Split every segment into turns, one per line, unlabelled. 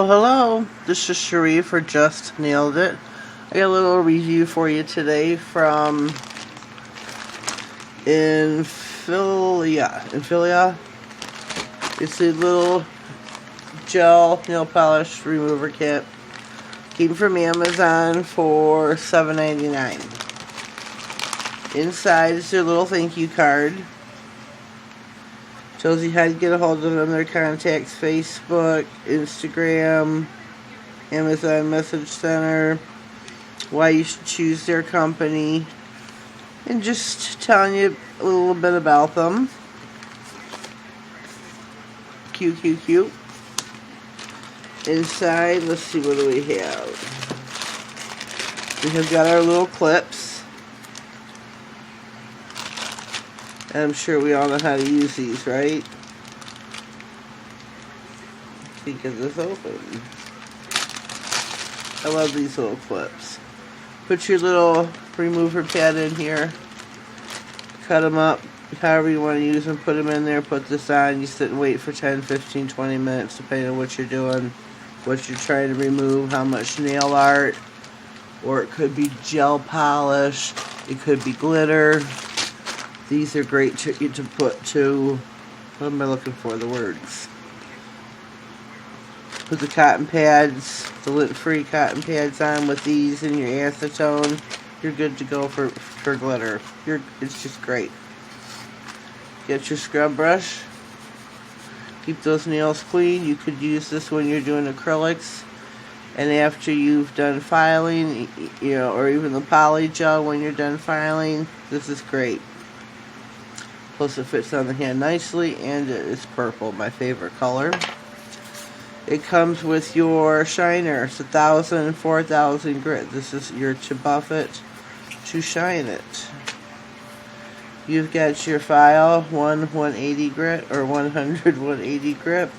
Hello. This is Cherie for Just Nailed It. I got a little review for you today from Infilia. It's a little gel nail polish remover kit. Came from Amazon for $7.99. Inside is their little thank you card. Tells you how to get a hold of them, their contacts, Facebook, Instagram, Amazon Message Center, why you should choose their company, and just telling you a little bit about them. Cute. Inside, let's see, what do we have? We have got our little clips. And I'm sure we all know how to use these, right? Let's see, get this open. I love these little clips. Put your little remover pad in here. Cut them up however you want to use them. Put them in there. Put this on. You sit and wait for 10, 15, 20 minutes depending on what you're doing. What you're trying to remove. How much nail art. Or it could be gel polish. It could be glitter. These are great to put to, what am I looking for, the words. Put the cotton pads, the lint-free cotton pads on with these and your acetone. You're good to go for glitter. It's just great. Get your scrub brush. Keep those nails clean. You could use this when you're doing acrylics. And after you've done filing, or even the poly gel when you're done filing, this is great. Plus it fits on the hand nicely, and it is purple, my favorite color. It comes with your shiner. It's 1,000 and 4,000 grit. This is your to buff it, to shine it. You've got your file, 180 grit, or 100 180 grit.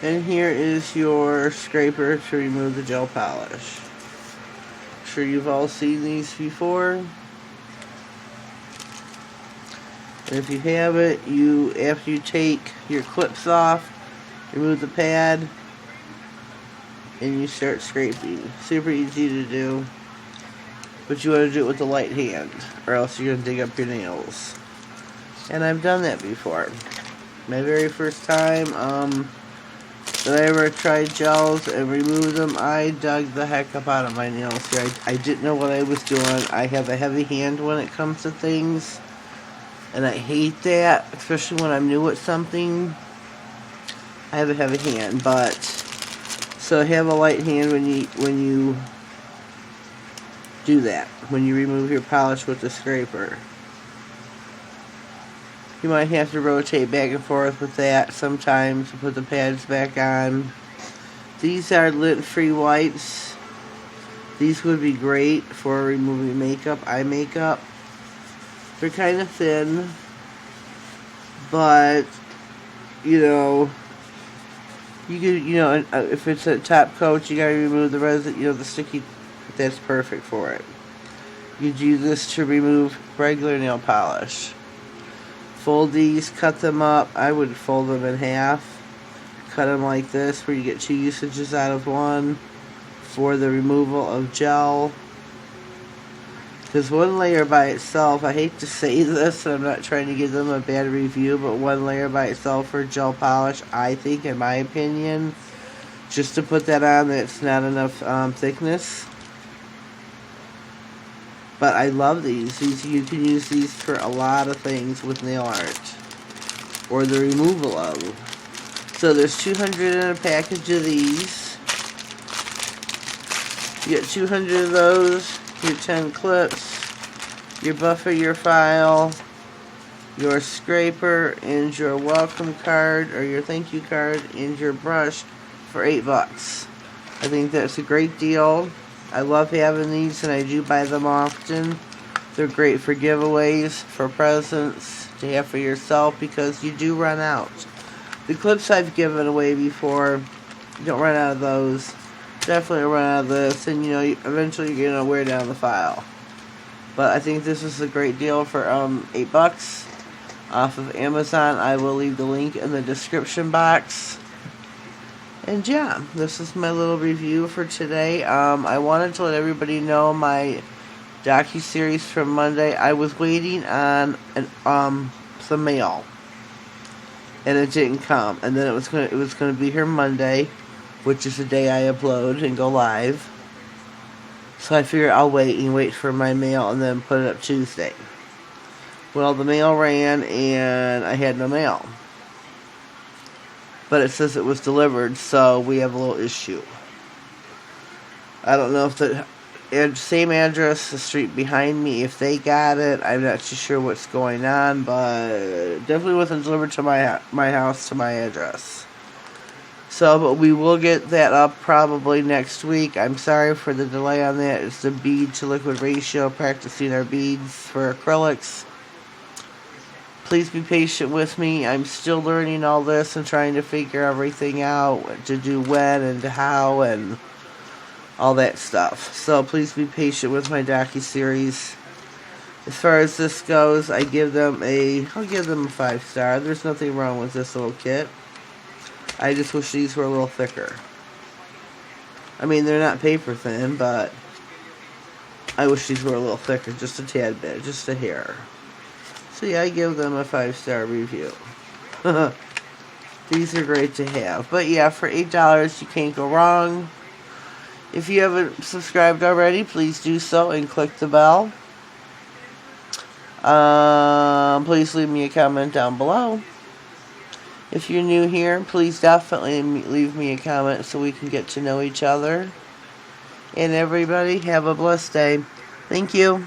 And here is your scraper to remove the gel polish. Sure you've all seen these before, and if you haven't, after you take your clips off, remove the pad and you start scraping. Super easy to do, but you want to do it with a light hand or else you're going to dig up your nails. And I've done that before. My very first time that I ever tried gels and removed them, I dug the heck up out of my nails here. I didn't know what I was doing. I have a heavy hand when it comes to things, and I hate that, especially when I'm new at something. I have a heavy hand, so have a light hand when you do that, when you remove your polish with the scraper. You might have to rotate back and forth with that sometimes to put the pads back on. These are lint-free wipes. These would be great for removing makeup, eye makeup. They're kind of thin, but you could, if it's a top coat, you gotta remove the resin, the sticky. That's perfect for it. You do this to remove regular nail polish. Fold these, cut them up. I would fold them in half. Cut them like this, where you get 2 usages out of one for the removal of gel. Because one layer by itself, I hate to say this, and I'm not trying to give them a bad review, but one layer by itself for gel polish, I think, in my opinion, just to put that on, that's not enough thickness. But I love these. You can use these for a lot of things with nail art, or the removal of. So there's 200 in a package of these. You get 200 of those, your 10 clips, your buffer, your file, your scraper, and your welcome card, or your thank you card, and your brush for $8. I think that's a great deal. I love having these, and I do buy them often. They're great for giveaways, for presents, to have for yourself, because you do run out. The clips I've given away before, you don't run out of those. Definitely run out of this, and eventually you're going to wear down the file. But I think this is a great deal for $8. off of Amazon. I will leave the link in the description box. And yeah, this is my little review for today. I wanted to let everybody know my docuseries from Monday. I was waiting on some mail, and it didn't come. And then it was gonna be here Monday, which is the day I upload and go live. So I figured I'll wait for my mail and then put it up Tuesday. Well, the mail ran and I had no mail. But it says it was delivered, so we have a little issue. I don't know if the same address, the street behind me, if they got it. I'm not too sure what's going on, but definitely wasn't delivered to my house, to my address. So, but we will get that up probably next week. I'm sorry for the delay on that. It's the bead to liquid ratio, practicing our beads for acrylics. Please be patient with me. I'm still learning all this and trying to figure everything out, what to do when and how and all that stuff. So please be patient with my docuseries. As far as this goes, I'll give them a 5-star. There's nothing wrong with this little kit. I just wish these were a little thicker. I mean, they're not paper thin, but I wish these were a little thicker, just a tad bit, just a hair. So yeah, I give them a 5-star review. These are great to have. But yeah, for $8, you can't go wrong. If you haven't subscribed already, please do so and click the bell. Please leave me a comment down below. If you're new here, please definitely leave me a comment so we can get to know each other. And everybody, have a blessed day. Thank you.